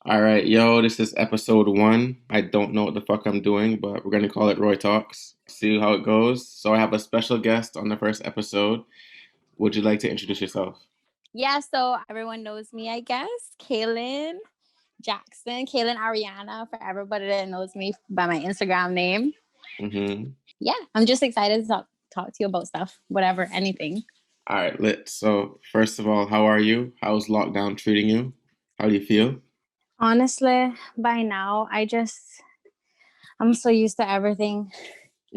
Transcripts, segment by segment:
All right, yo, this is episode one. I don't know what the fuck I'm doing, but we're gonna call it Roy Talks. See how it goes. So I have a special guest on the first episode. Would you like to introduce yourself? Yeah, so everyone knows me, I guess. Keilen Jackson, Keilen Ariana, for everybody that knows me by my Instagram name. Mm-hmm. Yeah, I'm just excited to talk to you about stuff, whatever, anything. All right, lit. So first of all, how are you? How's lockdown treating you? How do you feel? Honestly, by now, I'm so used to everything.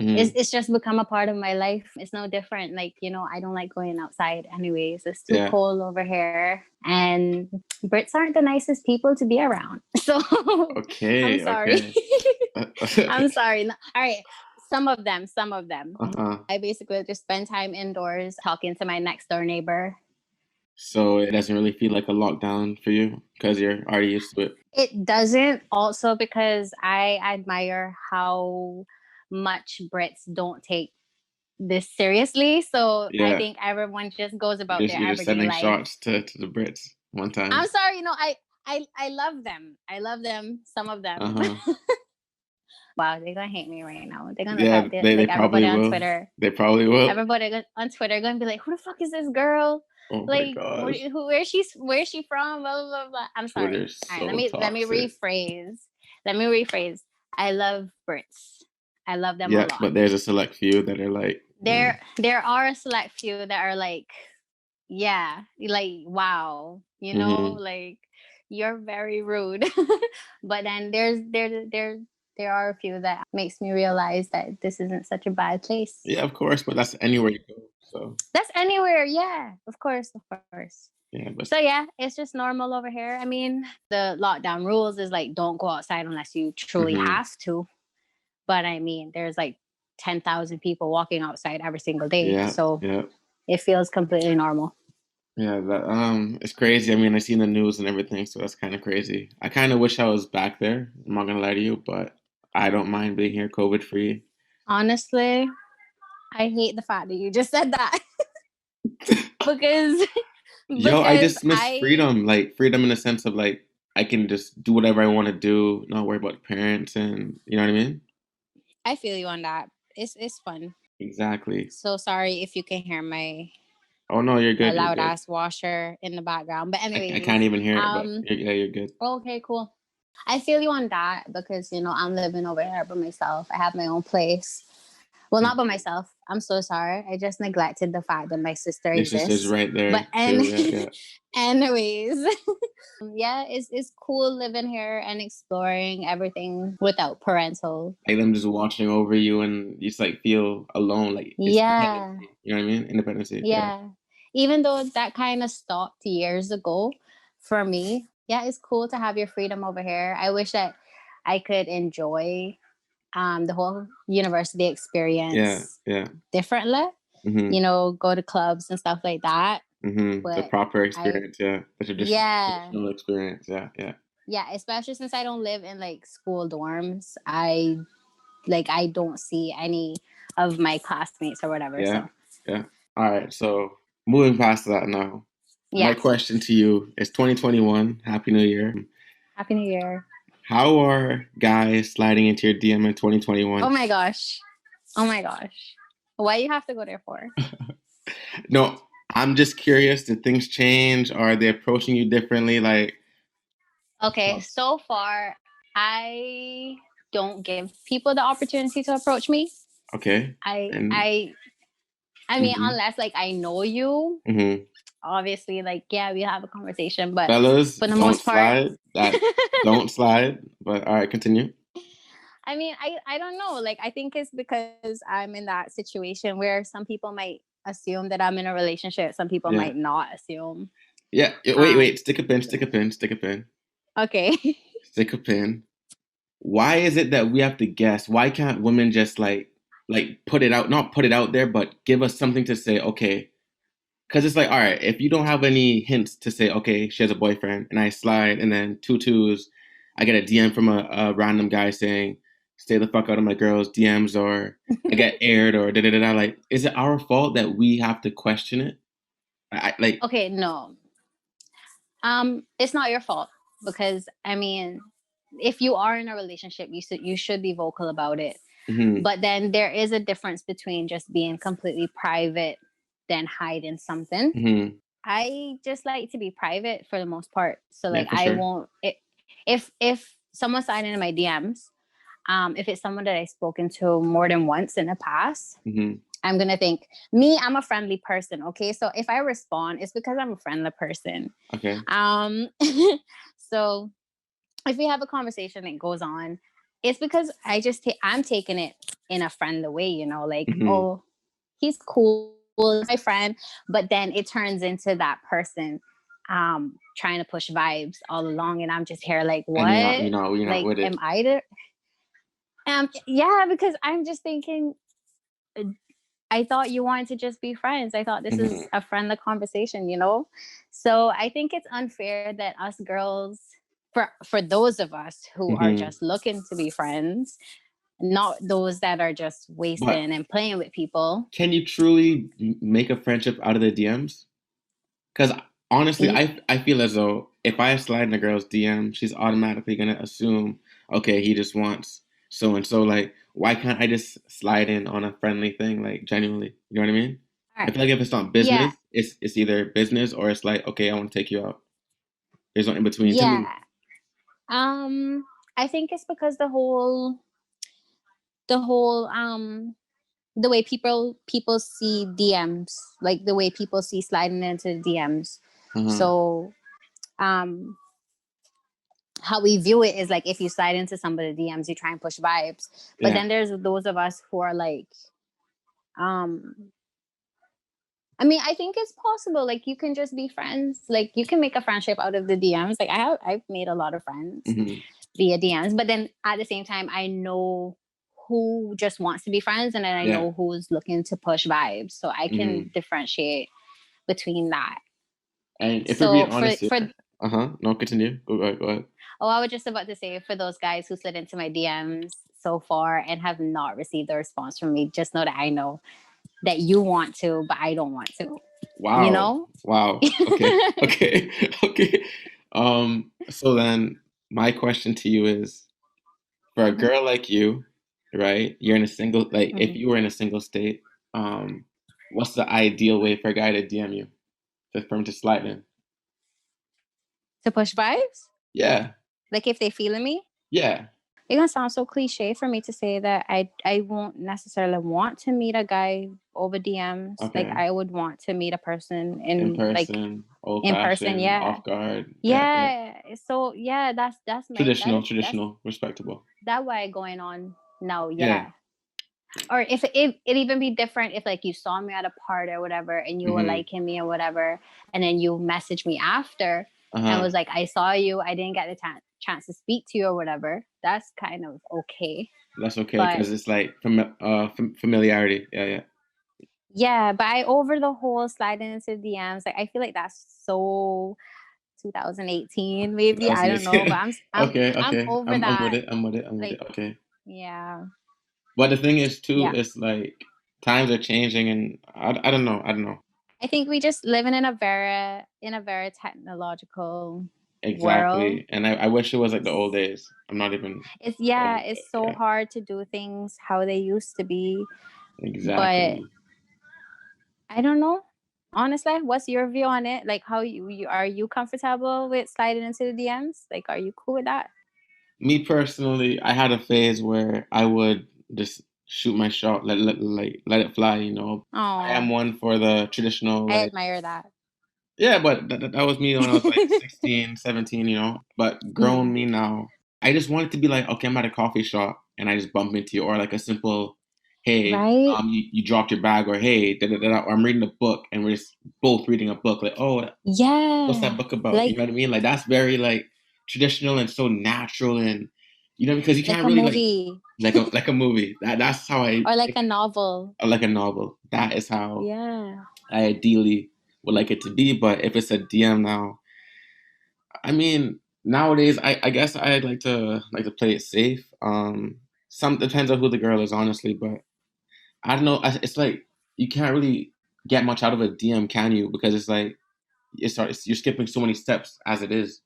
Mm-hmm. It's just become a part of my life. It's no different. Like, I don't like going outside anyways. It's too Yeah. cold over here. And Brits aren't the nicest people to be around. So I'm Okay, sorry. okay. I'm sorry. All right. Some of them. Uh-huh. I basically just spend time indoors talking to my next door neighbor. So it doesn't really feel like a lockdown for you because you're already used to it. It doesn't, also because I admire how much Brits don't take this seriously. So I Yeah. think everyone just goes about You're their just everyday sending life. shots to the Brits one time. I'm sorry, I love them. I love them, some of them. Uh-huh. Wow, they're gonna hate me right now. They're gonna Yeah, they like probably everybody on will. Twitter. They probably will. On Twitter gonna be like, "Who the fuck is this girl? Oh my Like, gosh. where's she from?" Blah blah blah blah. I'm sorry. Twitter's All right, so let me toxic. rephrase. Let me rephrase. I love Brits. I love them a Yeah, lot. but there's a select few that are like, There are a select few that are like, yeah, like wow, mm-hmm. like you're very rude. But then there are a few that makes me realize that this isn't such a bad place. Yeah, of course, but that's anywhere you go. So That's anywhere, yeah, of course, of course. yeah, but So yeah, it's just normal over here. I mean, the lockdown rules is like don't go outside unless you truly mm-hmm. have to. But I mean, there's like 10,000 people walking outside every single day, Yeah, so yeah. it feels completely normal. Yeah, that it's crazy. I mean, I seen the news and everything, so that's kind of crazy. I kind of wish I was back there. I'm not gonna lie to you, but I don't mind being here COVID free. Honestly, I hate the fact that you just said that. because Yo, I because just miss I freedom, like freedom in the sense of like I can just do whatever I want to do, not worry about parents, and you know what I mean? I feel you on that. It's fun. Exactly. So sorry if you can hear Oh no, you're my good. You're loud good. ass washer in the background. But I anyways, can't even hear it, but yeah, you're good. okay, cool. I feel you on that because I'm living over here by myself. I have my own place. Well, not by myself. I'm so sorry. I just neglected the fact that my sister Your sister's exists. right But there too. Yeah, yeah. anyways, yeah, it's cool living here and exploring everything without parental. Like them just watching over you, and you just like feel alone. Like it's Yeah, independency. You know what I mean? Independency. Yeah. yeah. Even though that kind of stopped years ago for me, yeah, it's cool to have your freedom over here. I wish that I could enjoy the whole university Yeah. experience Yeah. differently. Mm-hmm. Go to clubs and stuff like that. Mm-hmm. The But proper I, experience. Yeah. The yeah, traditional experience. Yeah. Yeah. yeah. Especially since I don't live in like school dorms, I don't see any of my classmates or whatever. Yeah. So Yeah. All right. So moving past that now, my yeah, question to you is 2021. Happy New Year. Happy New Year. How are guys sliding into your DM in Oh 2021? my gosh. Oh my gosh. Why you have to go there for? No, I'm just curious. Did things change? Are they approaching you differently? Like, Okay, so far I don't give people the opportunity to approach me. okay, I and I I mean, mm-hmm, unless like I know you, mm-hmm. obviously, like yeah, we have a conversation. But Fellas, for the don't most part, slide. That don't slide. But all right, continue. I mean, I don't know. Like I think it's because I'm in that situation where some people might assume that I'm in a relationship. Some people Yeah, might not assume. yeah. Wait, Um. wait. Stick a pin. Stick a pin. Stick a pin. Okay. Stick a pin. Why is it that we have to guess? Why can't women just like put it out? Not put it out there, but give us something to say. Okay, because it's like, all right, if you don't have any hints to say, okay, she has a boyfriend, and I slide, and then two twos, I get a DM from a random guy saying, stay the fuck out of my girl's DMs, or I get aired, or da da da da. Like, is it our fault that we have to question it? Like, Okay. No. It's not your fault. because I mean, if you are in a relationship, you should be vocal about it. Mm-hmm. But then there is a difference between just being completely private than hiding something. Mm-hmm. I just like to be private for the most part. So Yeah, like for I sure. won't if someone's sliding in my DMs, if it's someone that I've spoken to more than once in the past, Mm-hmm. I'm gonna think, me, I'm a friendly person. Okay. So if I respond, it's because I'm a friendly person. Okay. Um so if we have a conversation that goes on, it's because I'm taking it in a friendly way, you know, like, Mm-hmm. oh, he's cool, he's my friend. But then it turns into that person trying to push vibes all along, and I'm just here like, And what? you're not Like, with am it. I the yeah, because I'm just thinking, I thought you wanted to just be friends. I thought this Mm-hmm. is a friendly conversation, you know? So I think it's unfair that us girls, for those of us who are Mm-hmm. just looking to be friends, not those that are just But wasting and playing with people. can you truly make a friendship out of the DMs? Because honestly, E- I feel as though if I slide in a girl's DM, she's automatically gonna assume, okay, he just wants so and so. Like, why can't I just slide in on a friendly thing, like genuinely? You know what I mean? All I right. feel like if it's not Yeah. business, it's either business or it's like, okay, I want to take you out. There's no in between to me. Yeah. Um, I think it's because the whole the way people see DMs, like the way people see sliding into the DMs. Uh-huh. So um how we view it is like, if you slide into somebody's DMs, you try and push vibes. But Yeah. then there's those of us who are like, um, I mean, I think it's possible. Like, you can just be friends. Like, you can make a friendship out of the DMs. Like, I've made a lot of friends Hmm. via DMs. But then at the same time, I know who just wants to be friends, and then I Yeah. know who's looking to push vibes. So I Hmm. can differentiate between that. And if we're being So honest here, for uh-huh. No, continue. Go ahead. Go ahead. Oh, I was just about to say, for those guys who slid into my DMs so far and have not received a response from me, just know that I know that you want to, but I don't want to. You Wow. know? Wow. Okay. Okay. Okay. So then my question to you is, for a Mhm, girl like you, right? You're in a single, like if mhm. you were in a single state, what's the ideal way for a guy to DM you? For him to slide in? To push vibes? Yeah. Like, if they feeling me? Yeah. It's gonna sound so cliche for me to say that I won't necessarily want to meet a guy over DMs. Like, Okay. I would want to meet a person In in, like, person, old in person. fashioned, Yeah. off guard. Yeah. Yeah. Yeah. So yeah, that's my Traditional, that's traditional, respectable. that why going on now. Yeah. Yeah. Or if it even be different if, like, you saw me at a party or whatever, and you were Mm-hmm. liking me or whatever, and then you message me after and Uh-huh. was like, I saw you, I didn't get the chance to speak to you or whatever, that's kind of okay. That's okay But because it's like familiarity. Yeah, yeah. yeah, but I over the whole sliding into DMs, like, I feel like that's so 2018 maybe, I don't know, but 2018. Okay, I'm okay. over I'm with that. it. I'm with it. I'm with Like, it. Okay. yeah. But the thing is too, Yeah, it's like times are changing and I don't know. I don't know. I think we just living in a very technological world. Exactly. And I wish it was like the old days. I'm not even It's so yeah, hard to do things how they used to be. But exactly. I don't know. Honestly, what's your view on it? Like, how you are you comfortable with sliding into the DMs? Like, are you cool with that? Me personally, I had a phase where I would just shoot my shot, let it fly, you know. I am Oh, one for the traditional I like admire that. yeah, but that was me when I was like 16, 17, you know. But grown Mm. me now, I just want it to be like, okay, I'm at a coffee shop and I just bump into you, or like a simple, hey, Right? you dropped your bag, or hey, da, da, da, da, or I'm reading a book and we're just both reading a book. Like, oh, what's that Yeah. book about? You Like know what I mean? Like that's very like traditional and so natural, and you know because you like can't a really like movie like a movie. That's how or like a novel. like a novel. That is how Yeah. I ideally would like it to be. But if it's a DM now, I mean, nowadays, I guess I like to play it safe. Some depends on who the girl is, honestly, but I don't know. It's like you can't really get much out of a DM, can you? Because it's like you're skipping so many steps as it is.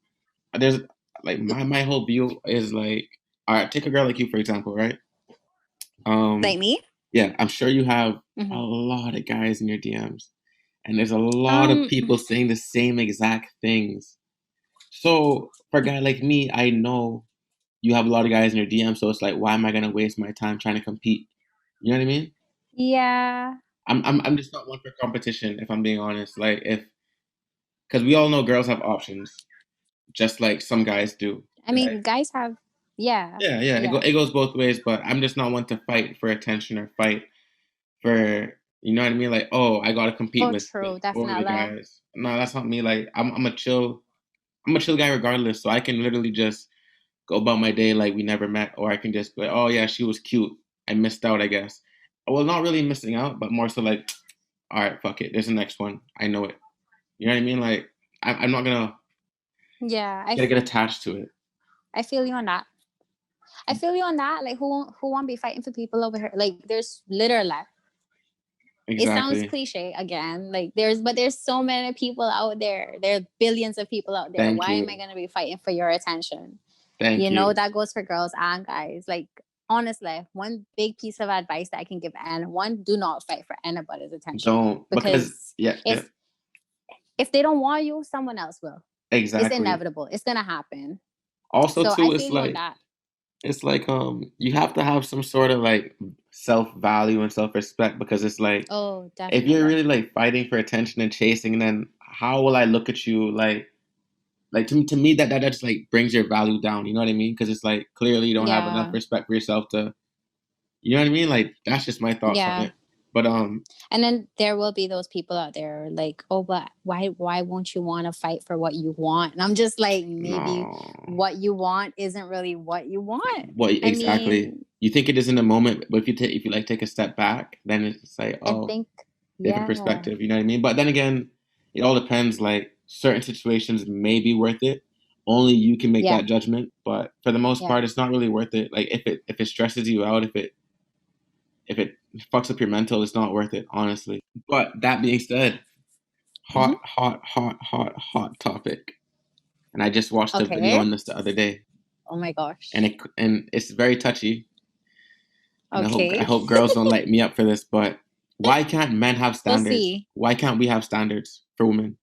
There's like my whole view is like, all right, take a girl like you for example, right? Like me? Yeah, I'm sure you have a Hmm. lot of guys in your DMs, and there's a lot of people saying the same exact things. So for a guy like me, I know you have a lot of guys in your DM, so it's like, why am I gonna waste my time trying to compete? You know what I mean? Yeah. I'm just not one for competition, if I'm being honest. Like if because we all know girls have options, just like some guys do, I right? mean, guys have, yeah, Yeah, yeah, yeah. it goes both ways, but I'm just not one to fight for attention or fight for, you know what I mean? Like, oh, I gotta compete Oh, with true, over the definitely. guys. No, that's not me. Like, I'm a chill guy regardless. So I can literally just go about my day like we never met, or I can just be like, oh yeah, she was cute. I missed out, I guess. Well, not really missing out, but more so like, all right, fuck it. There's the next one. I know it. You know what I mean? Like, I'm not Yeah, gonna get attached to it. I feel you on that. I feel you on that. Like, who won't be fighting for people over here? Like, there's literally, it sounds Exactly. cliche again. Like, there's so many people out there. There are billions of people out there. Thank Why am I you. gonna be fighting for your attention? Thank You know, you. that goes for girls and guys. Like, honestly, one big piece of advice that I can give anyone: do not fight for anybody's attention, Don't because because yeah, yeah, if they don't want you, someone else will. It's exactly. inevitable. It's gonna happen. Also, So I too, feel you on that. it's like you have to have some sort of like self value and self respect because it's like Oh, if you're definitely. really like fighting for attention and chasing, then how will I look at you like to me that just like brings your value down. You know what I mean? Because it's like clearly you don't have enough Yeah. respect for yourself to, you know what I mean? Like that's just my thoughts on Yeah. it. But And then there will be those people out there like, oh, but why won't you want to fight for what you want? And I'm just like, maybe no, what you want isn't really what you want. what I exactly? mean, You think it is in the moment, but if you like take a step back, then it's like I oh, think, different yeah. perspective. You know what I mean? But then again, it all depends. Like certain situations may be worth it. Only you can make Yeah. that judgment. But for the most Yeah. part, it's not really worth it. Like if it stresses you out, if it fucks up your mental, it's not worth it, honestly. But that being said, Hmm. hot topic. And I just watched a video Okay. on this the other day, Oh my and gosh. it's very touchy. And I Okay. hope girls don't light me up for this. But why can't men have We'll standards? see. Why can't we have standards for women?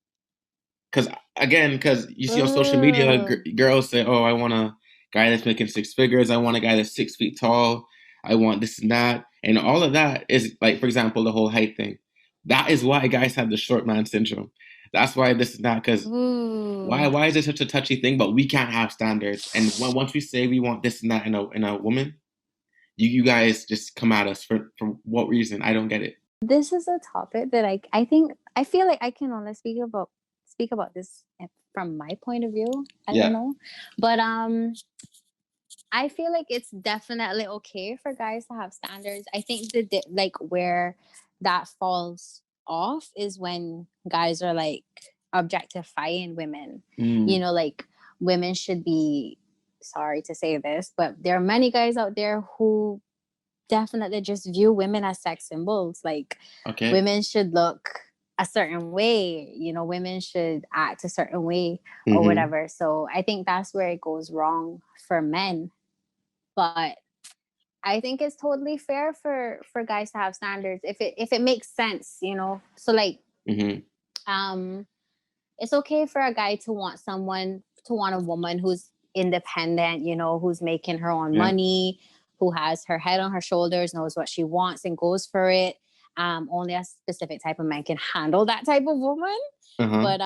Because again, because you see on social media, Oh. girls say, "Oh, I want a guy that's making six figures. I want a guy that's 6 feet tall. I want this and that." And all of that is like, for example, the whole height thing. That is why guys have the short man syndrome. That's why this is not because Ooh. why is it such a touchy thing? But we can't have standards. And once we say we want this and that in a woman, you guys just come at us for what reason? I don't get it. This is a topic that I think I feel like I can only speak about this from my point of view. I don't Yeah. know. But I feel like it's definitely okay for guys to have standards. I think like where that falls off is when guys are like objectifying women. You Mm, know, like women should be, sorry to say this, but there are many guys out there who definitely just view women as sex symbols. Like okay. women should look a certain way, women should act a certain way or Mm-hmm. whatever. So I think that's where it goes wrong for men. But I think it's totally fair for guys to have standards if it makes sense, So like Mm-hmm. um it's okay for a guy to want a woman who's independent, who's making her own Yeah. money, who has her head on her shoulders, knows what she wants and goes for it. Only a specific type of man can handle that type of woman. Uh-huh. But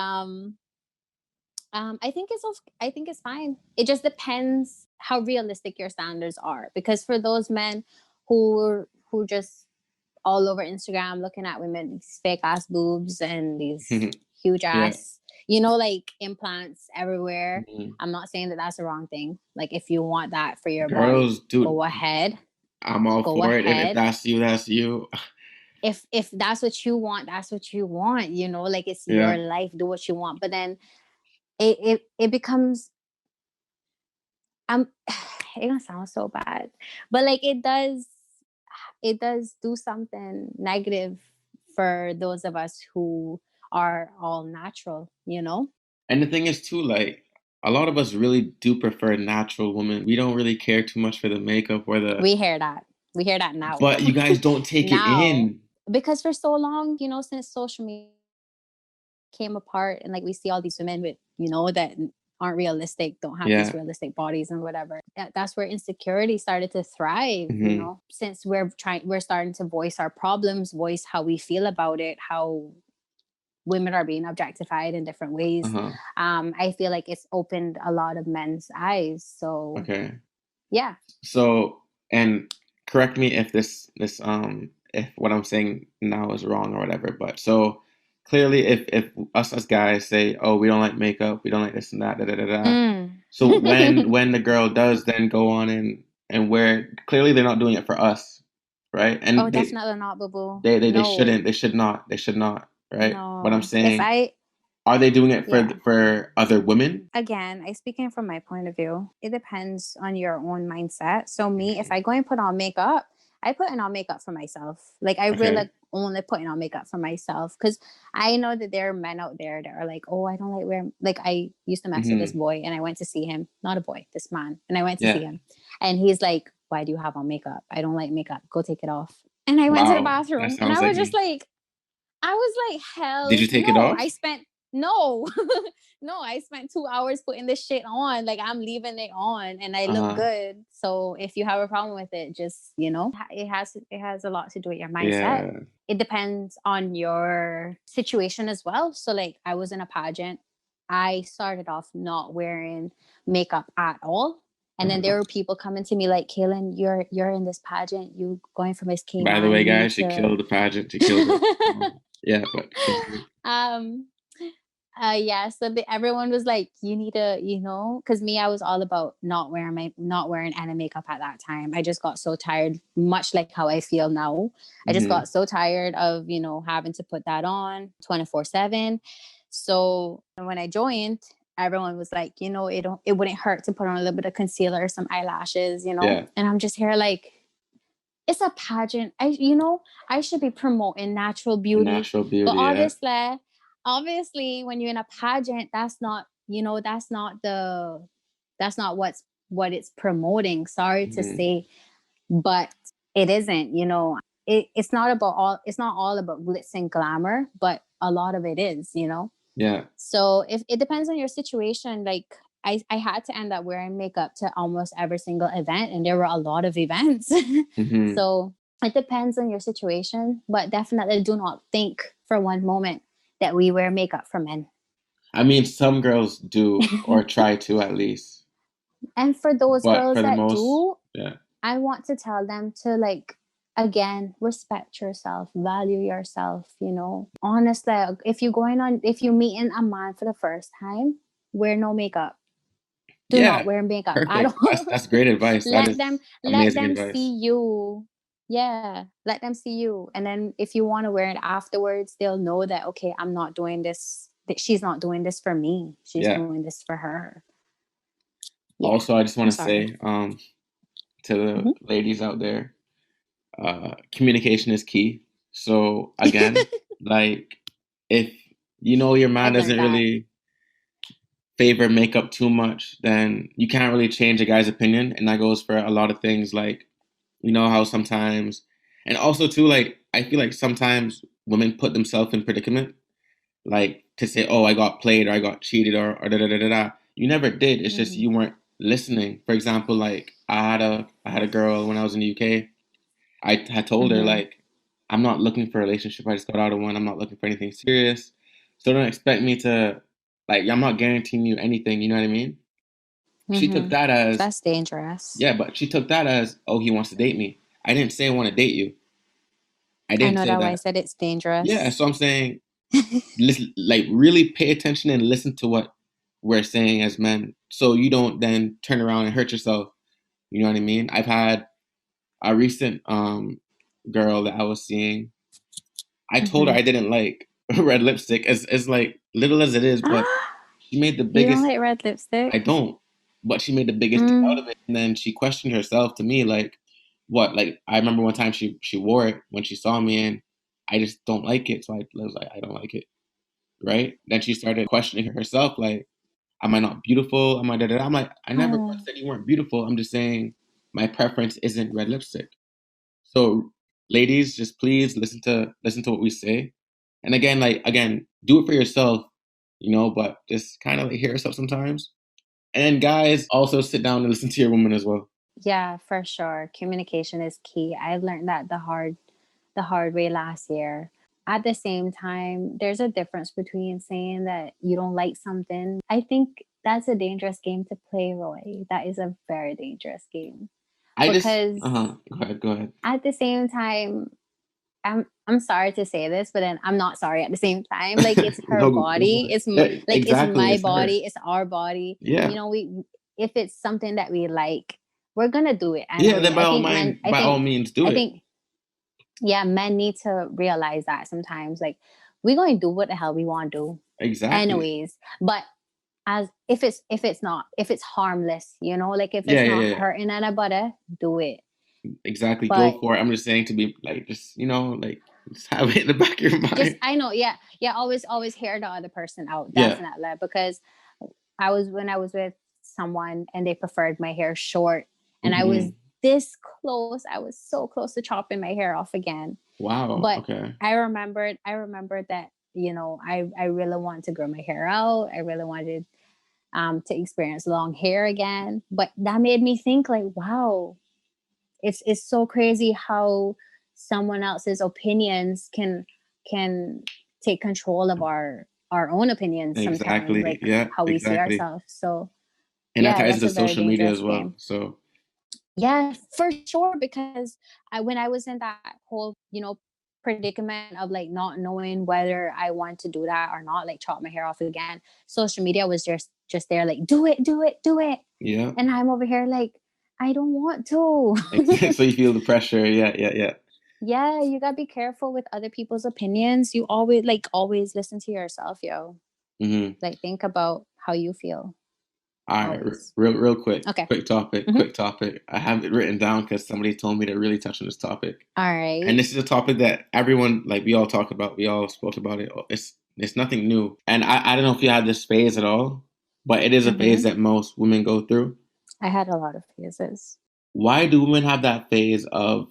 I think it's fine. It just depends how realistic your standards are. Because for those men who just all over Instagram looking at women, these fake ass boobs and these huge Yeah. ass, like implants everywhere. Mhm. I'm not saying that that's the wrong thing. Like if you want that for your body, Girls, dude, go ahead. I'm all Go for it. If ahead. that's you, that's you. If that's what you want, that's what you want, like it's your Yeah. life, do what you want. But then it becomes it gonna sound so bad, but like it does do something negative for those of us who are all natural. And the thing is too, like, a lot of us really do prefer natural women. We don't really care too much for the makeup or the. We hear that. We hear that now. But you guys don't take it Now, in. because for so long, since social media came apart and like we see all these women with, that aren't realistic, don't have these Yeah. realistic bodies and whatever. That's where insecurity started to thrive, Hmm. since we're starting to voice our problems, voice how we feel about it, how women are being objectified in different ways. Uh-huh. I feel like it's opened a lot of men's eyes. So Okay. yeah. So, and correct me if if what I'm saying now is wrong or whatever, but so clearly if us as guys say, "Oh, we don't like makeup, we don't like this and that, da da da da." Mm. So when the girl does then go on and wear, clearly they're not doing it for us, right? Oh, And definitely not, boo boo. they No, shouldn't, they should not, right? But I'm no. If saying, I, are they doing it yeah. for other women? Again, I speaking from my point of view. It depends on your own mindset. So me, if I go and put on makeup, I put on makeup for myself. Like I Okay. really only putting on makeup for myself because I know that there are men out there that are like, oh, I don't like wearing. Like I used to mess with this Hmm. boy, and I went to see him. Not a boy, this man, and I went to see Yeah. him, and he's like, "Why do you have on makeup? I don't like makeup. Go take it off." And I went to the Wow. That bathroom, and sounds I like was just me. like, I was like, Did hell you take it no. off? No, no, I spent 2 hours putting this shit on. Like I'm leaving it on and I look Uh-huh. good. So if you have a problem with it, just, it has a lot to do with your mindset. Yeah. It depends on your situation as well. So like I was in a pageant. I started off not wearing makeup at all. And then Uh-huh. there were people coming to me like, Keilen, you're in this pageant. You going for Miss By the way, K9. You need guys, she to killed the pageant. She killed it. Yeah, but continue. um yeah, so everyone was like, you need to, because me, I was all about not wearing any makeup at that time. I just got so tired, much like how I feel now. I just Hmm. got so tired of, having to put that on 24/7. So when I joined, everyone was like, it wouldn't hurt to put on a little bit of concealer, some eyelashes, Yeah. and I'm just here like, it's a pageant. I should be promoting natural beauty, Natural but beauty. Yeah. obviously, when you're in a pageant, that's not what it's promoting. Sorry to Hmm. say, but it isn't. It's not all about glitz and glamour, but a lot of it is. Yeah. So if it depends on your situation, like I had to end up wearing makeup to almost every single event, and there were a lot of events. Hmm. So it depends on your situation, but definitely do not think for one moment that we wear makeup for men. I mean, some girls do, or try to at least, And for those but girls for the that most, do, yeah. I want to tell them to like, again, respect yourself, value yourself, honestly. If you meet in a man for the first time, wear no makeup. Do not Yeah. wear makeup at Perfect. all. That's great advice. That let is them let amazing them advice. see you. Yeah, let them see you. And then if you want to wear it afterwards, they'll know that, okay, I'm not doing this, that she's not doing this for me. She's Yeah. doing this for her. Yeah. Also, I just want I'm to sorry. say, to the Mhm. ladies out there, communication is key. So again, like if you know your man I've learned doesn't that. really favor makeup too much, then you can't really change a guy's opinion. And that goes for a lot of things, like, you know how sometimes, and also too, like, I feel like sometimes women put themselves in predicament, like to say, oh, I got played or I got cheated or da da da da da. You never did. It's just Mm-hmm. you weren't listening. For example, like I had a girl when I was in the UK. I had told her Mm-hmm. like, I'm not looking for a relationship. I just got out of one. I'm not looking for anything serious. So don't expect me to, like, I'm not guaranteeing you anything. You know what I mean? She took Mm-hmm. that as, That's dangerous. yeah, but she took that as, oh, he wants to date me. I didn't say I want to date you. I I didn't know say that why I that. said it's Yeah, dangerous. so I'm saying, listen, like, really pay attention and listen to what we're saying as men, so you don't then turn around and hurt yourself. You know what I mean? I've had a recent girl that I was seeing. I told her Mm-hmm. I didn't like red lipstick, as like little as it is, but she made the You don't biggest. like red I lipstick? don't, but she made the biggest deal out Mm. of it, and then she questioned herself to me, like, what? Like, I remember one time she wore it when she saw me, and I just don't like it. So I was like, I don't like it, right? Then she started questioning herself, like, Am I not beautiful? Am I da da da? I'm like, I never once Oh, said you weren't beautiful. I'm just saying my preference isn't red lipstick. So ladies, just please listen to what we say. And again, do it for yourself, but just kind of like hear yourself sometimes. And then guys, also sit down and listen to your woman as well. yeah, for sure. Communication is key. I learned that the hard way last year. At the same time, there's a difference between saying that you don't like something. I think that's a dangerous game to play, Roy. That is a very dangerous game I just because go ahead. at the same time, I'm sorry to say this, but then I'm not sorry at the same time. Like it's her No, go for body. it. It's Yeah, like it's exactly. my It's her. body. It's our body. Yeah. We if it's something that we like, we're gonna do it Yeah, then anyway. I think men. I by all think. means do I it. think. Yeah, men need to realize that sometimes. Like we're going to do what the hell we want to do, Exactly. anyways. But as if it's harmless, like if Yeah, it's yeah, not yeah. hurting anybody, do it. Exactly. Go But for it. I'm just saying to be like just, just have it in the back of your just mind. I know, yeah, always hear the other person out, Yeah. definitely, because when I was with someone and they preferred my hair short, and I was Hmm. this close, I was so close to chopping my hair off again. Wow. But Okay. I remembered that I really wanted to grow my hair out. I really wanted to experience long hair again. But that made me think like, wow, it's so crazy how someone else's opinions can take control of our own opinions sometimes, Exactly. like Yeah, how we see exactly. ourselves. So And that yeah, ties that's into a very social media as dangerous well. game. So Yeah, for sure. Because when I was in that whole, predicament of like not knowing whether I want to do that or not, like chop my hair off again, social media was just there, like do it, do it, do it, yeah. and I'm over here like I don't want to. So you feel the pressure. Yeah, yeah, yeah. Yeah, you gotta be careful with other people's opinions. You always listen to yourself, yo. Hmm. Like think about how you feel All right, always. real quick, Okay. Hmm. quick topic. I have it written down because somebody told me to really touch on this topic. All And right. this is a topic that everyone, like we all talk about, we all spoke about it. It's nothing new. And I don't know if you had this phase at all, but it is a phase Hmm. that most women go through. I had a lot of phases. Why do women have that phase of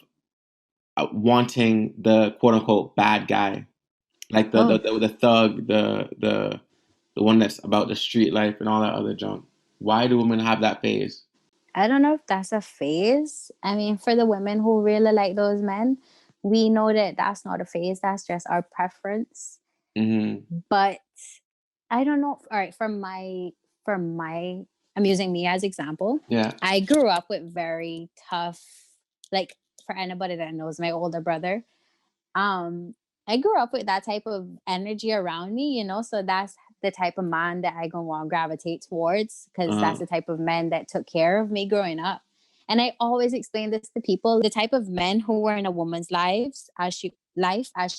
wanting the quote unquote bad guy, like Oh, the thug, the one that's about the street life and all that other junk? Why do women have that phase? I don't know if that's a phase. I mean, for the women who really like those men, we know that that's not a phase. That's just our preference. Hmm. But I don't know. All right, for my, I'm using me as example. Yeah. I grew up with very tough, like for anybody that knows my older brother, um, I grew up with that type of energy around me, so that's the type of man that I gonna want to gravitate towards because that's Uh, the type of men that took care of me growing up. And I always explain this to people: the type of men who were in a woman's life as she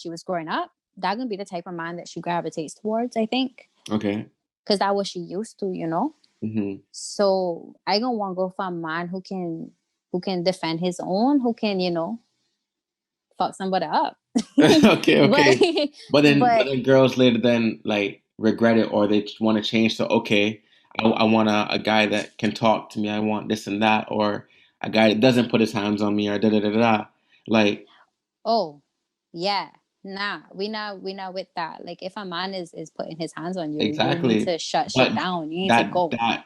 was growing up, that gonna be the type of man that she gravitates towards, I think, okay. because that was she used to. Hmm. So I gonna want to go for a man who can defend his own, who can fuck somebody up. Okay, but okay. But but then girls later then like regret it or they want to change. So okay, I want a guy that can talk to me. I want this and that, or a guy that doesn't put his hands on me, or da da da da. Da. Like oh yeah, nah, we not with that. Like if a man is putting his hands on you, you need exactly. to shut shit But down. You need to that go. that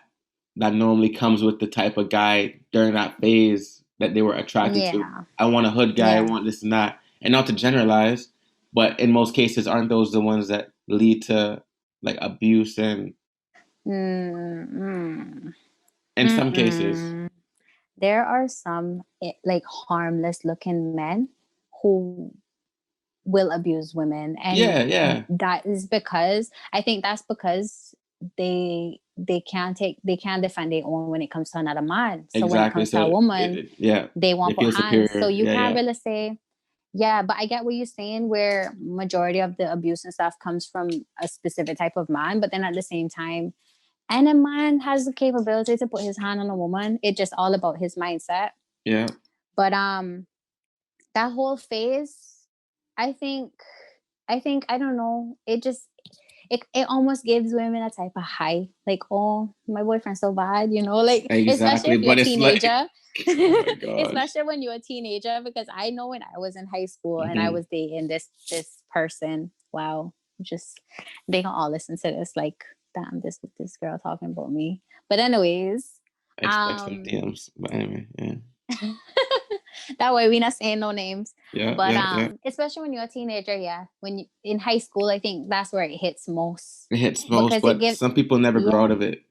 that normally comes with the type of guy during that phase that they were attracted to. Yeah, I want a hood guy. I yeah. want this and that, and not to generalize, but in most cases, aren't those the ones that lead to like abuse and Mm-mm. in some cases? Mm-mm. There are some like harmless looking men who will abuse women, and Yeah, yeah, that is because I think that's because they can't defend their own when it comes to another man. So when it exactly. comes to So a woman, yeah, they they won't put feel hands. So superior. you Yeah, can't yeah, really say, yeah, but I get what you're saying, where majority of the abuse and stuff comes from a specific type of man. But then at the same time, and a man has the capability to put his hand on a woman. It's just all about his mindset. yeah. But that whole phase, I think I don't know. It just it almost gives women a type of high, like, oh, my boyfriend's so bad, you know, like, especially Exactly. if you're a But it's like, teenager. oh my gosh. Especially when you're a teenager, because I know when I was in high school and I Hmm. was dating this person, wow, just they can all listen to this, like, damn, this girl talking about me. But anyways, Expect some um DMs. But anyway, yeah. that way we not saying no names. Yeah, But yeah, yeah. especially when you're a teenager, yeah, when you in high school, I think that's where it hits most, It hits most, because it but gives, some people never grow out yeah, of it.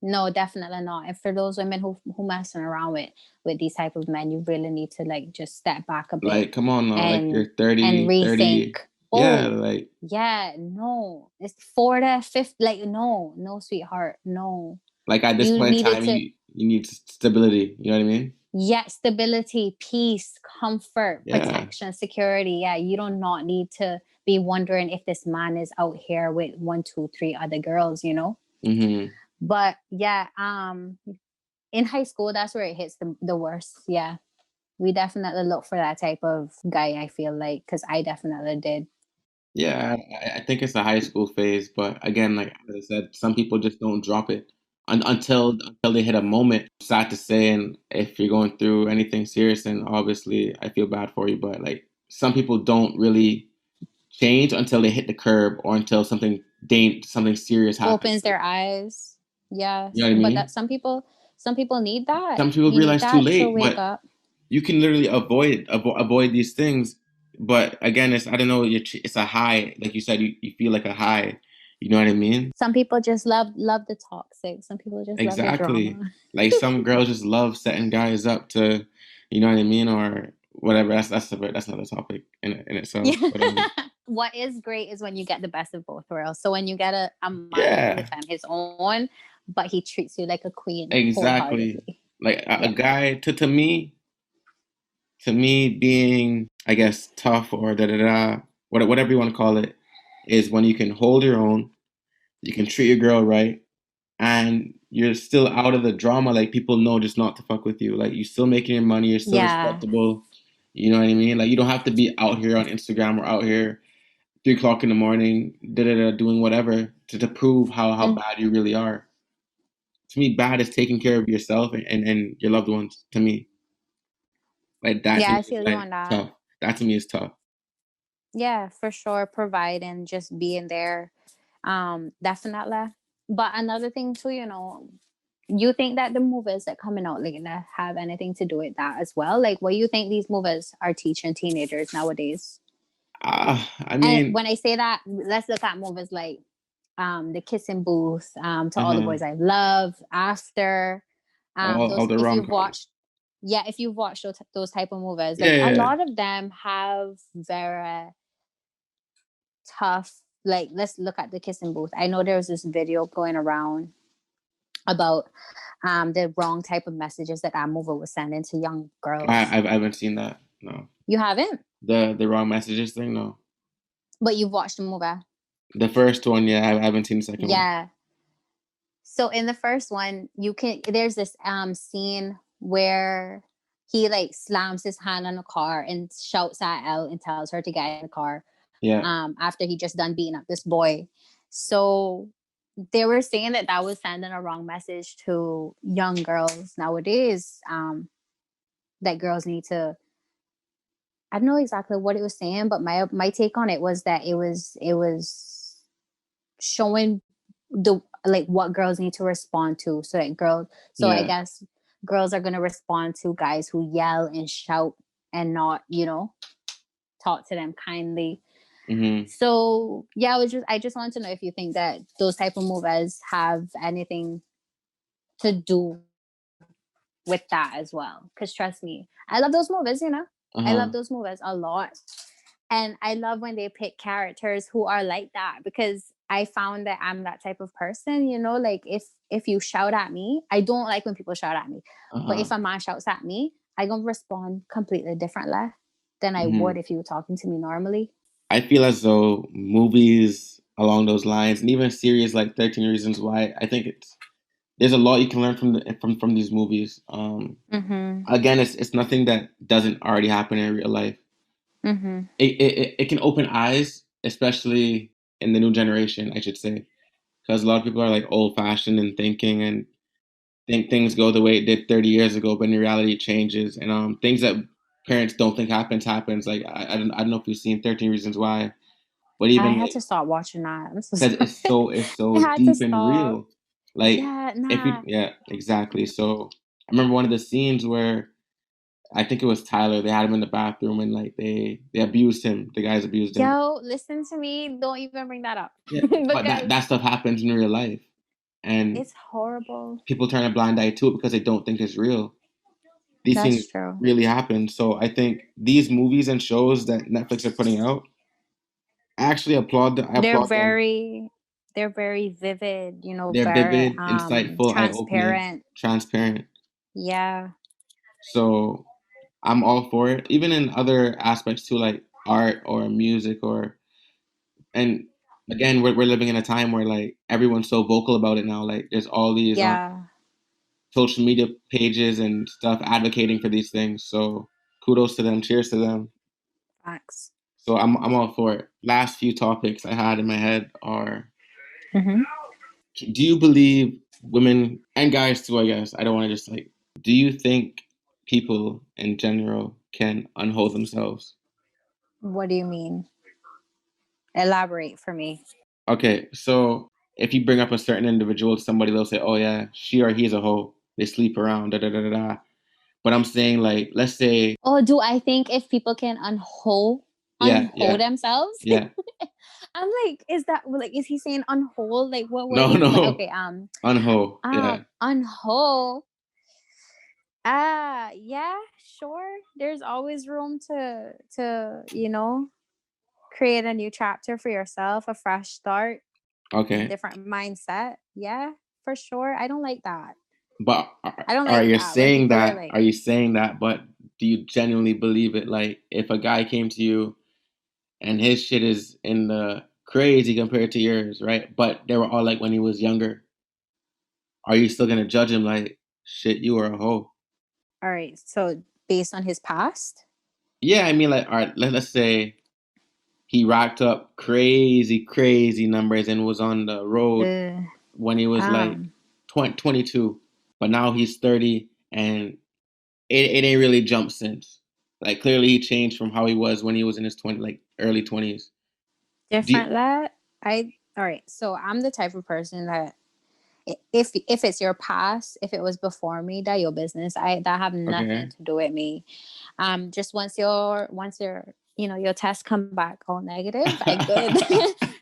no, definitely not. And for those women who messing around with these type of men, you really need to, like, just step back a bit Like, come on now. Like, and you're 30, rethink. 30. Yeah, Oh, like, yeah, no, it's 40, 50, like, no, no, sweetheart, no. at this You point in needed time, to, you need stability. You know what I mean? yeah, stability, peace, comfort, Yeah. protection, security. Yeah, you do not need to be wondering if this man is out here with one, two, three other girls, you know? Hmm. But yeah, in high school, that's where it hits the worst. Yeah. We definitely look for that type of guy, I feel like, because I definitely did. Yeah, I think it's a high school phase, but again, like as I said, some people just don't drop it until they hit a moment. Sad to say, and if you're going through anything serious, then obviously I feel bad for you. But like some people don't really change until they hit the curb or until something serious happens. Opens their eyes. You Yes. know what I But that mean? some people need that. Some people You need realize too that to late, wake but up. you can literally avoid these things. But again, it's I don't know. It's a high, like you said. You feel like a high. You know what I mean? Some people just love the toxic. Some people just love the Exactly. drama. Like some girls just love setting guys up to, you know what I mean, or whatever. That's another topic in itself. Yeah. But What is great is when you get the best of both worlds. So when you get a man yeah, within his own, but he treats you like a queen exactly. wholeheartedly. Like a Yeah. guy to me being, I guess, tough or da da da, whatever you want to call it, is when you can hold your own, you can treat your girl right, and you're still out of the drama. Like people know just not to fuck with you. Like you're still making your money, you're still Yeah. respectable. You know what I mean? Like you don't have to be out here on Instagram or out here 3 o'clock in the morning, da da da, doing whatever to prove how And bad you really are. To me, bad is taking care of yourself and your loved ones. To me, like that to yeah, me I is feel you like on that. tough. That to me is tough. Yeah, for sure. Provide and just being there. Definitely. But another thing too, you think that the movies that coming out lately have anything to do with that as well? Like, what do you think these movies are teaching teenagers nowadays? I And mean, when I say that, let's look at movies like The Kissing Booth, To All the uh-huh. Boys I Love, After, All those, the if rom you've coms. watched, yeah, if you've watched those type of movies, Yeah, like a yeah, yeah. lot of them have very tough, like, let's look at The Kissing Booth. I know there was this video going around about the wrong type of messages that movie was sending to young girls. I haven't seen that. No, You haven't, the wrong messages thing. No, but you've watched the movie. the first one. Yeah, I haven't seen the second one. Yeah. So in the first one, there's this scene where he, like, slams his hand on the car and shouts at Elle and tells her to get in the car Yeah. after he just done beating up this boy. So they were saying that that was sending a wrong message to young girls nowadays. That girls need to. I don't know exactly what it was saying, but my take on it was that it was showing the, like, what girls need to respond to. So I Yeah. guess girls are gonna respond to guys who yell and shout and not, talk to them kindly. Hmm. So yeah, I just wanted to know if you think that those type of movies have anything to do with that as well. Because trust me, I love those movies, I love Uh-huh. those movies a lot. And I love when they pick characters who are like that, because I found that I'm that type of person, like, if you shout at me, I don't like when people shout at me. But Uh-huh. if a man shouts at me, I gonna respond completely differently than I would Hmm. if you were talking to me normally. I feel as though movies along those lines, and even series like 13 Reasons Why, I think there's a lot you can learn from these movies. Mm-hmm. Again, it's nothing that doesn't already happen in real life. Mm-hmm. It can open eyes, especially. in the new generation, I should say, because a lot of people are like old fashioned in thinking and think things go the way it did 30 years ago, but in reality it changes. And things that parents don't think happens. Like I don't know if you've seen 13 Reasons Why, but I even had like to stop watching that. I'm so because sorry. it's I so had to deep and stop. real. Like Yeah, if you nah. yeah, exactly. So I remember one of the scenes where I think it was Tyler, they had him in the bathroom and like they abused him. The guys abused him. Yo, listen to me. Don't even bring that up Yeah, but because that stuff happens in real life. And it's horrible. people turn a blind eye to it because they don't think it's real. These That's things true. really happen. So I think these movies and shows that Netflix are putting out, I actually applaud them. I They're applaud them. very they're very vivid, They're very vivid, insightful, eye-opening, transparent. transparent. Yeah. So I'm all for it. Even in other aspects too, like art or music or and again, we're living in a time where like everyone's so vocal about it now. Like there's all these Yeah. social media pages and stuff advocating for these things. So kudos to them. Cheers to them. Facts. So I'm all for it. Last few topics I had in my head are: Hmm. do you believe women and guys too? I guess I don't want to just like. Do you think people in general can unhold themselves? What do you mean? Elaborate for me. Okay, so if you bring up a certain individual to somebody, they'll say, "Oh yeah, she or he's a hoe. They sleep around." Da da da da da. But I'm saying like, let's say, Oh, do I think if people can yeah, unhold yeah, themselves? yeah. I'm like, is that like is he saying unhold? Like what No, is like no, okay, unho. Yeah. unhold. Yeah, sure. There's always room to create a new chapter for yourself, a fresh start, a Okay. different mindset. Yeah, for sure. I don't like that. But I don't are like you that when saying people are that? like, Are you saying that? But do you genuinely believe it? Like, if a guy came to you and his shit is in the crazy compared to yours, right? But they were all like when he was younger. Are you still gonna judge him like, shit, you are a hoe? all right, so based on his past, Yeah, I mean, like, all right, let's say he racked up crazy, crazy numbers and was on the road uh, when he was like um, 22, but now he's 30 and it ain't really jumped since. Like clearly he changed from how he was when he was in his 20 like early 20s. Do you, different that I all right. So I'm the type of person that if it's your past, if it was before me, that your business. I that have nothing okay. to do with me. Just once your your tests come back all negative, I good.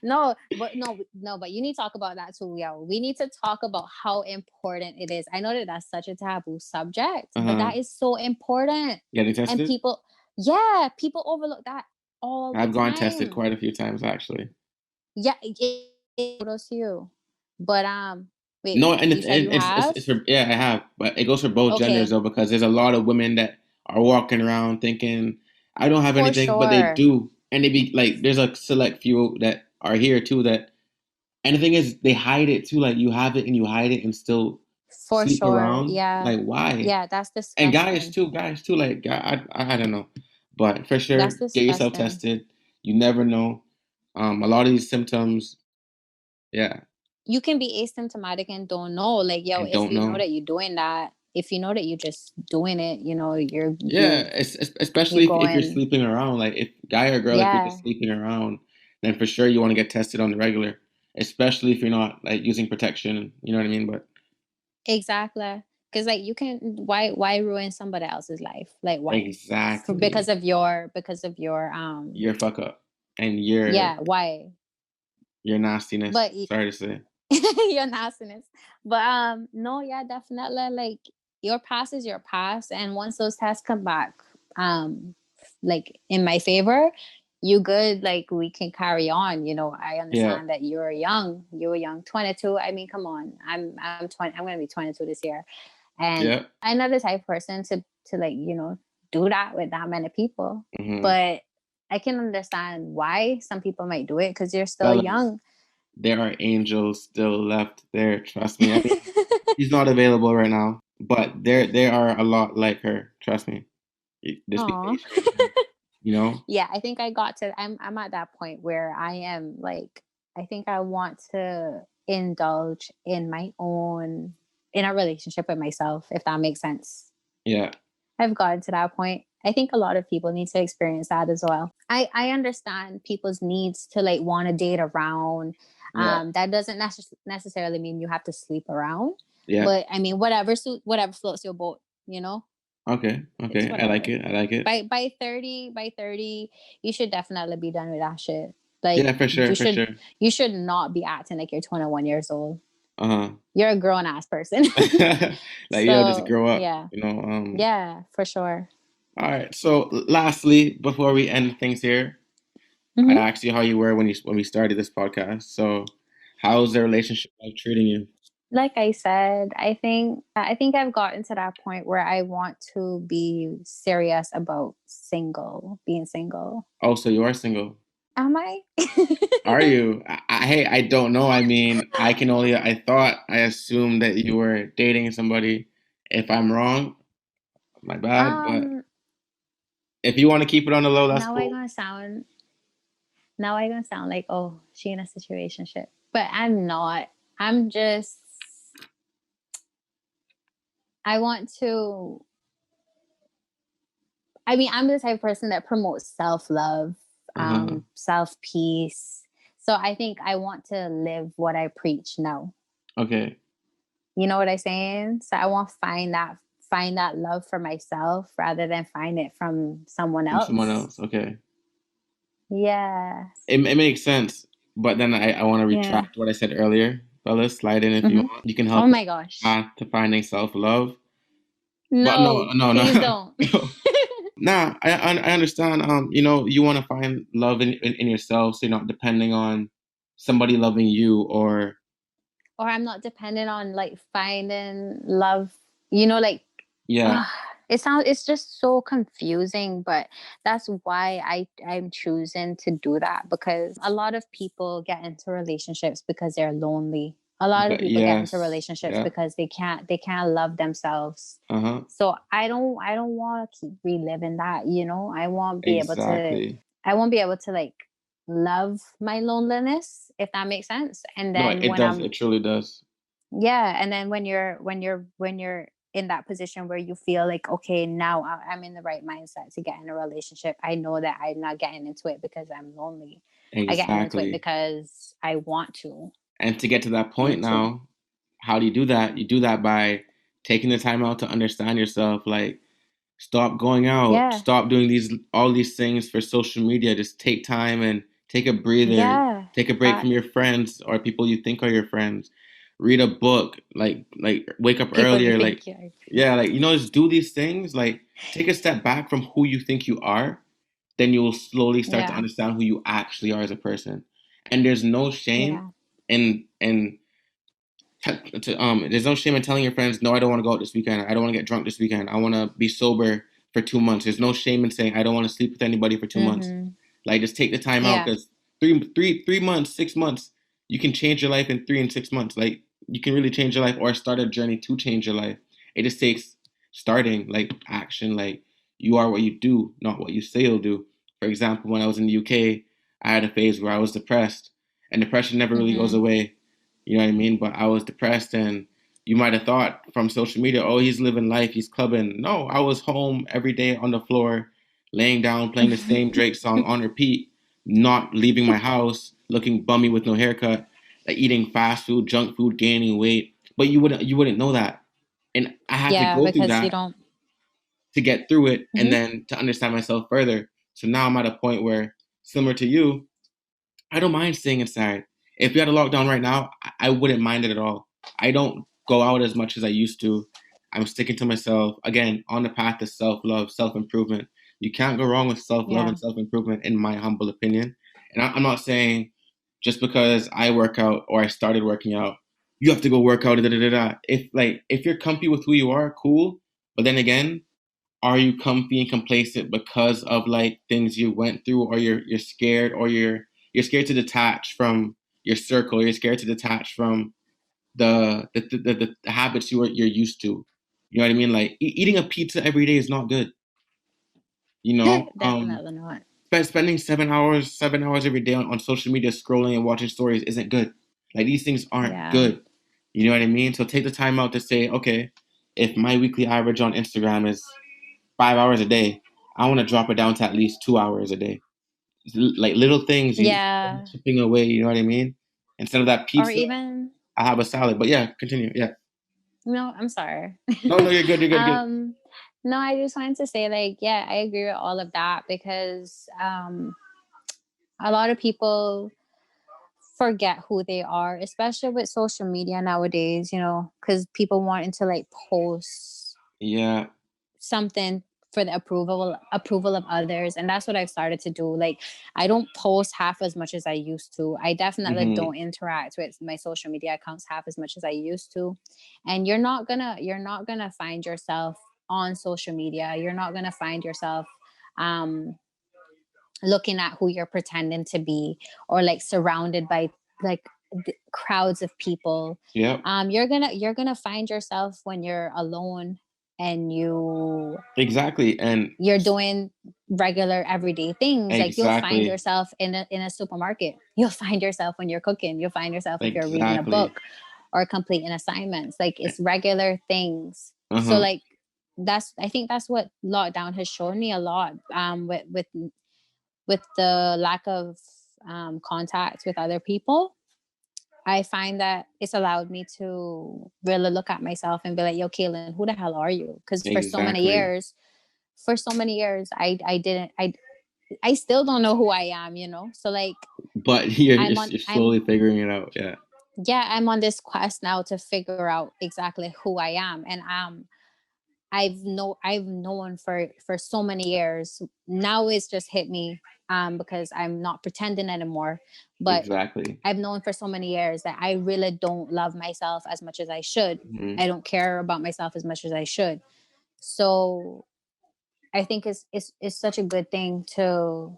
No, but you need to talk about that too. Yeah, we need to talk about how important it is. I know that that's such a taboo subject, but Uh-huh. that is so important. Getting And tested? people overlook that all the I've gone tested time. quite a few times actually. Yeah, it goes to you. But wait, No, and you said you have? it's for yeah, I have, but it goes for both genders Okay, though because there's a lot of women that are walking around thinking I don't have for anything, but they sure. do, and they be like, there's a select few that are here too that, and the thing is, they hide it too. Like you have it and you hide it and still For sleep sure. around. Yeah. Like why? Yeah, that's And disgusting. guys too. Like I don't know, but for That's sure, get yourself disgusting. tested. You never know. A lot of these symptoms, yeah, You can be asymptomatic and don't know. Like, yo, and if don't you know know. that you're doing that, if you know that you're just doing it, Yeah, you especially go if you're in. sleeping around. Like if guy or girl, if you're Yeah, just sleeping around, then for sure you want to get tested on the regular. Especially if you're not like using protection. You know what I mean? But exactly. Because like you can why ruin somebody else's life? Like why? exactly, Because of your your fuck up and yeah, why? your nastiness. But Sorry to say. your nastiness. But no, yeah, definitely. Like your past is your past, and once those tests come back, like in my favor, you good. Like we can carry on. I Yeah. understand that you're young. You were young, 22. I mean, come on. I'm 20. I'm gonna be 22 this year, and Yeah. I'm not the type of person to like do that with that many people. Hmm. But I can understand why some people might do it because you're still Fellas, young. there are angels still left there. Trust me. I mean, she's not available right now, but there are a lot like her. Trust me. Just be Aw. patient. You know. Yeah, I think I got to I'm at that point where I am like I think I want to indulge in my own in a relationship with myself, if that makes sense. Yeah. I've gotten to that point. I think a lot of people need to experience that as well. I understand people's needs to like want to date around. Yeah. That doesn't necessarily mean you have to sleep around. Yeah. But I mean, whatever floats your boat, you know, Okay. it's Okay. I like whatever. it. I like it. By 30, you should definitely be done with that shit. Like Yeah, for sure. For sure. you should not be acting like you're 21 years old. Uh-huh. You're a grown ass person. Like, yo, just So grow up, yeah, you know. yeah, for sure. All right. So lastly, before we end things here, I Hmm. asked you how you were when we started this podcast. So how's the relationship like treating you? Like I said, I think I've gotten to that point where I want to be serious about being single. Oh, so you are single. Am I? Are you? Hey, I don't know. I mean, I assumed that you were dating somebody. If I'm wrong, my bad. But um, if you want to keep it on the low, that's now I cool. gonna sound now I gonna sound like, oh, she in a situationship, but I'm not. I'm just I want to. I mean, I'm the type of person that promotes self love, Uh-huh. self peace. So I think I want to live what I preach now. Okay. You know what I'm saying? So I want to find that love for myself rather than find it from someone From someone else. else. Okay. Yeah. It makes sense. But then I want to Yeah. retract what I said earlier. Fellas, slide in if you Hmm. want. You can Oh help us my gosh. path to finding self love. But no, No, no, no, please don't. no. Nah, I understand. You want to find love in yourself, so you're not depending on somebody loving you or Or I'm not dependent on like finding love, you know, like yeah, uh, it's just so confusing, but that's why I'm choosing to do that, because a lot of people get into relationships because they're lonely. A lot of but people get into yes, relationships yeah, because they can't love themselves. uh-huh, So I don't want to keep reliving that, you know. exactly. I won't be able to like love my loneliness, if that makes sense. And No, then it when does. I'm It truly does. yeah, and then when you're in that position where you feel like, okay, now I'm in the right mindset to get in a relationship. I know that I'm not getting into it because I'm lonely. I get into it Exactly. because I want to. And to get to that You point to now, how do you do that? You do that by taking the time out to understand yourself. Like, stop going out. yeah, Stop doing all these things for social media. Just take time and take a breather. yeah. Take a break from your Facts. friends or people you think are your friends. Read a book. Like wake up People you earlier. Like think you're yeah, like just do these things. Like take a step back from who you think you are. Then you will slowly start to yeah, understand who you actually are as a person. And there's no shame yeah, in there's no shame in telling your friends, no, I don't want to go out this weekend. I don't want to get drunk this weekend. I want to be sober for 2 months. There's no shame in saying I don't want to sleep with anybody for 2 months. mm-hmm, Like just take the time out yeah, because 3 months, 6 months, you can change your life in 3 and 6 months. Like you can really change your life or start a journey to change your life. It just takes starting, like action. Like you are what you do, not what you say you'll do. For example, when I was in the UK, I had a phase where I was depressed, and depression never really goes mm-hmm, away. You know what I mean? But I was depressed, and you might have thought from social media, oh, he's living life, he's clubbing. No, I was home every day on the floor, laying down, playing the same Drake song on repeat, not leaving my house, looking bummy with no haircut, like eating fast food, junk food, gaining weight. But you wouldn't know that, and I had to yeah, go through because you that don't. to get through it, and Mm-hmm, then to understand myself further. So now I'm at a point where, similar to you, I don't mind staying inside. If we had a lockdown right now, I wouldn't mind it at all. I don't go out as much as I used to. I'm sticking to myself. Again, on the path to self love, self improvement. You can't go wrong with self love yeah, and self improvement, in my humble opinion. And I'm not saying just because I work out or I started working out, you have to go work out. Da, da, da, da. If you're comfy with who you are, cool. But then again, are you comfy and complacent because of like things you went through, or you're scared, or you're scared to detach from your circle, you're scared to detach from the habits you're used to. You know what I mean? Like eating a pizza every day is not good. You know, definitely not. But spending 7 hours every day on social media scrolling and watching stories isn't good. Like these things aren't Yeah. good. You know what I mean? So take the time out to say, okay, if my weekly average on Instagram is 5 hours a day, I want to drop it down to at least 2 hours a day. Like little things you Yeah. chipping away. You know what I mean? Instead of that Or pizza, even, I have a salad. But yeah, continue. Yeah. no, I'm sorry. No, no, you're good. You're good. Good. um, no, I just wanted to say, like, yeah, I agree with all of that because a lot of people forget who they are, especially with social media nowadays, you know, because people wanting to like post Yeah. something for the approval of others, and that's what I've started to do. Like, I don't post half as much as I used to. I definitely Hmm. don't interact with my social media accounts half as much as I used to. And you're not gonna find yourself on social media. You're not gonna find yourself um looking at who you're pretending to be, or like surrounded by like crowds of people. Yep. You're gonna find yourself when you're alone, and Exactly. And you're doing regular everyday things. Like, you'll find exactly. yourself in a supermarket. You'll find yourself when you're cooking. You'll find yourself if you're reading a Exactly. book or completing assignments. Like, it's regular things. So Uh-huh. like, I think that's what lockdown has shown me a lot, with the lack of contact with other people. I find that it's allowed me to really look at myself and be like, yo, Keilen, who the hell are you? Because Exactly. I didn't, I still don't know who I am, you know? So like, But you're, you're I'm you're on, slowly figuring it out. Yeah. yeah, I'm on this quest now to figure out exactly who I am. And I've known for so many years. Now it's just hit me because I'm not pretending anymore. But Exactly. I've known for so many years that I really don't love myself as much as I should. Hmm. I don't care about myself as much as I should. So I think it's such a good thing to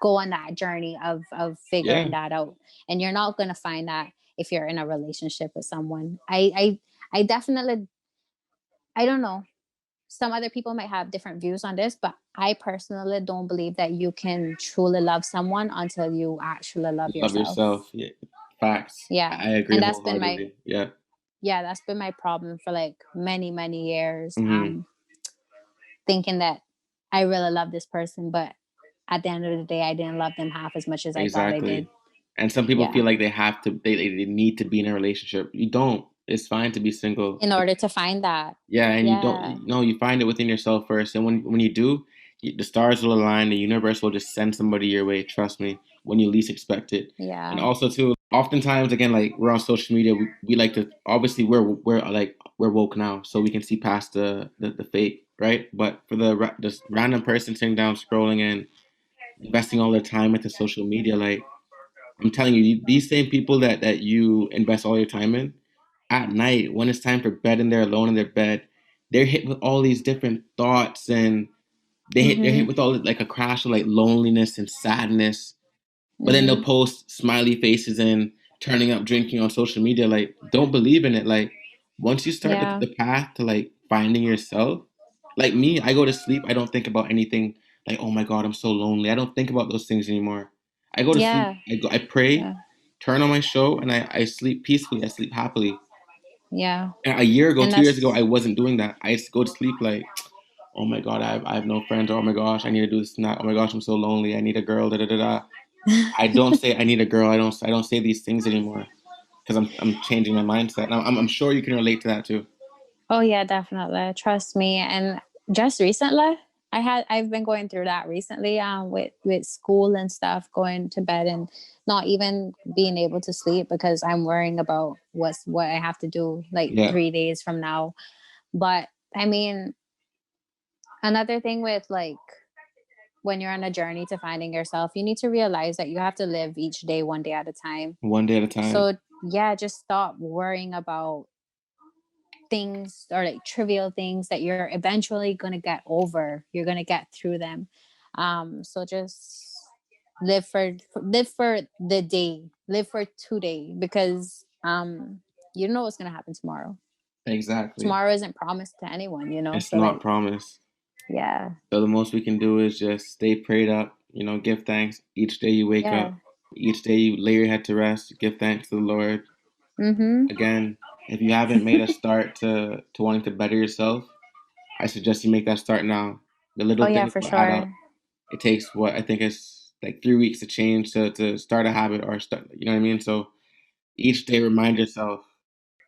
go on that journey of figuring Yeah. that out. And you're not gonna find that if you're in a relationship with someone. I definitely, I don't know. Some other people might have different views on this, but I personally don't believe that you can truly love someone until you actually love Love yourself. yourself. Yeah. Facts. Yeah. I agree And that's been my wholeheartedly. Yeah. yeah, that's been my problem for like many years. Hmm. Thinking that I really love this person, but at the end of the day, I didn't love them half as much as I thought I did. Exactly. And some people Yeah. feel like they have to, they need to be in a relationship. You don't. It's fine to be single. In order to find that. Yeah, and you don't. Yeah. No, you find it within yourself first, and when you do, the stars will align. The universe will just send somebody your way. Trust me, when you least expect it. And Yeah. also too, oftentimes again, like we're on social media, we like to obviously we're woke now, so we can see past the fake, right? But for this random person sitting down scrolling and investing all their time into social media, like I'm telling you, these same people that you invest all your time in, at night when it's time for bed and they're alone in their bed, they're hit with all these different thoughts and they're hit Mhm. with all like a crash of like loneliness and sadness. But then they'll Mhm. post smiley faces and turning up drinking on social media. Like, don't believe in it. Like, once you start Yeah. the path to like finding yourself, like me, I go to sleep. I don't think about anything like, oh my God, I'm so lonely. I don't think about those things anymore. I go to sleep. Yeah. I pray, Yeah. turn on my show, and I sleep peacefully. I sleep happily. Yeah. And a year ago, And 2 years ago, that's I wasn't doing that. I used to go to sleep like, oh my God, I have no friends. Oh my gosh, I need to do this and that. Oh my gosh, I'm so lonely. I need a girl. Da da da da. I don't say I need a girl. I don't say these things anymore because I'm changing my mindset. And I'm sure you can relate to that too. Oh yeah, definitely. Trust me. And just recently, I've been going through that recently, with school and stuff, going to bed and not even being able to sleep because I'm worrying about what I have to do like Yeah, 3 days from now. But I mean, another thing with like when you're on a journey to finding yourself, you need to realize that you have to live each day one day at a time. one day at a time. So yeah, just stop worrying about things or like trivial things that you're eventually going to get over. You're going to get through them. So just live for the day, live for today, because you don't know what's going to happen tomorrow. Exactly. Tomorrow isn't promised to anyone, you know. It's So not like, promise. Yeah. So the most we can do is just stay prayed up, give thanks each day you wake Yeah. up, each day you lay your head to rest, give thanks to the Lord. Mm-hmm. Again, if you haven't made a start to wanting to better yourself, I suggest you make that start now. The Oh little yeah, things for will add up. sure. It takes what I think is like 3 weeks to change to start a habit or start, you know what I mean? So each day remind yourself.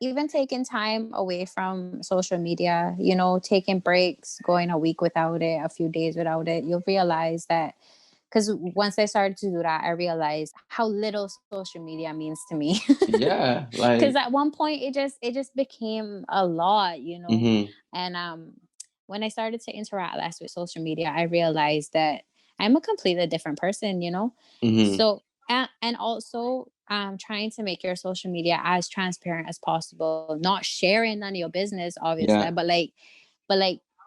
Even taking time away from social media, taking breaks, going a week without it, a few days without it, you'll realize that, because once I started to do that, I realized how little social media means to me. Yeah, Because like at one point it just became a lot. mhm, And when I started to interact less with social media, I realized that I'm a completely different person. mhm, So and also trying to make your social media as transparent as possible, not sharing none of your business, obviously, yeah, but like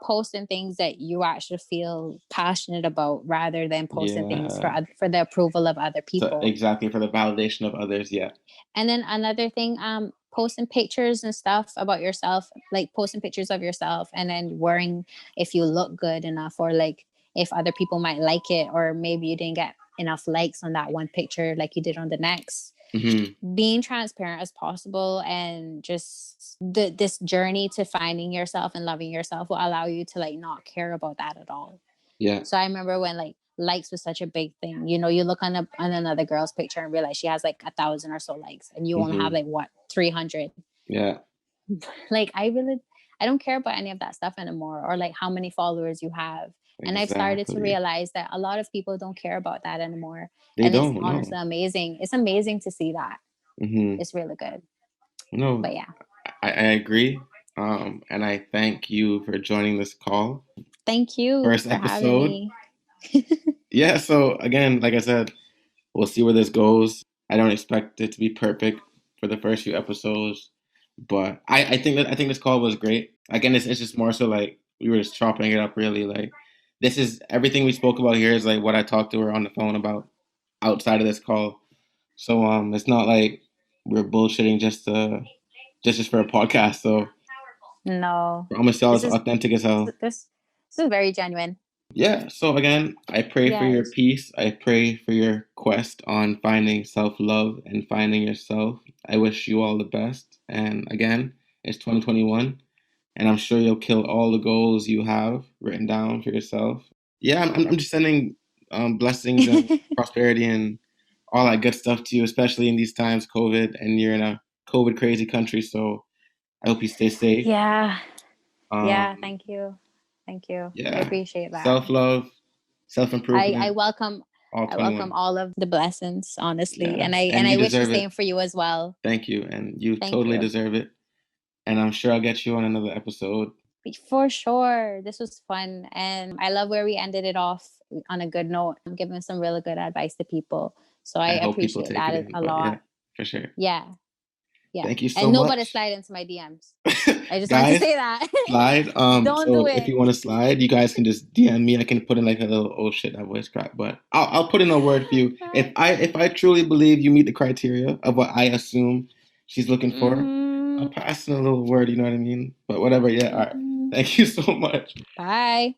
posting things that you actually feel passionate about rather than posting things yeah. for the approval of other So people. exactly for the validation of others, yeah. And then another thing, posting pictures and stuff about yourself, like posting pictures of yourself and then worrying if you look good enough, or like if other people might like it, or maybe you didn't get enough likes on that one picture like you did on the next. Mhm, Being transparent as possible, and just this journey to finding yourself and loving yourself will allow you to like not care about that at all. yeah, So I remember when like likes was such a big thing. You look on another girl's picture and realize she has like 1,000 or so likes, and you only have mhm, like what 300. yeah, Like I don't care about any of that stuff anymore, or like how many followers you have. And I've started to exactly. realize that a lot of people don't care about that anymore, They and it's don't honestly know. amazing. It's amazing to see that. Mhm. It's really good. No, But yeah, I agree. And I thank you for joining this call. thank you First for having episode. me. Yeah, so again, like I said, we'll see where this goes. I don't expect it to be perfect for the first few episodes, but I think this call was great. Again, it's just more so like we were just chopping it up really. Like this is everything we spoke about here is like what I talked to her on the phone about outside of this call. So it's not like we're bullshitting just for a podcast. So No, promise y'all this it's is authentic as hell. this is very genuine. Yeah, so again, I pray for your Yes. peace. I pray for your quest on finding self love and finding yourself. I wish you all the best. And again, it's 2021, and I'm sure you'll kill all the goals you have written down for yourself. Yeah, I'm just sending blessings and prosperity and all that good stuff to you, especially in these times, COVID, and you're in a COVID crazy country. So I hope you stay safe. Yeah. Yeah, Um, thank you. Thank you. I yeah, appreciate that. self love, self I I improvement, welcome all I welcome 21. all of the blessings, honestly. Yeah, And and I you wish the deserve it. same for you as well. Thank you, and you Thank totally you. deserve it. And I'm sure I'll get you on another episode. For sure. This was fun. And I love where we ended it off on a good note. I'm giving some really good advice to people. So I I hope people appreciate take it that in, a but yeah, lot. for sure. Yeah. Yeah. Thank you so And nobody much, slide into my DMs. I just want to guys. say that. Slide. Don't do So if it. you want to slide, you guys can just DM me. I can put in like a little oh shit that voice crack, but I'll put in a word for you. If I truly believe you meet the criteria of what I assume she's looking for, I'll Mhm. pass in a little word. You know what I mean? But whatever. Yeah. All right. Mhm. Thank you so much. Bye.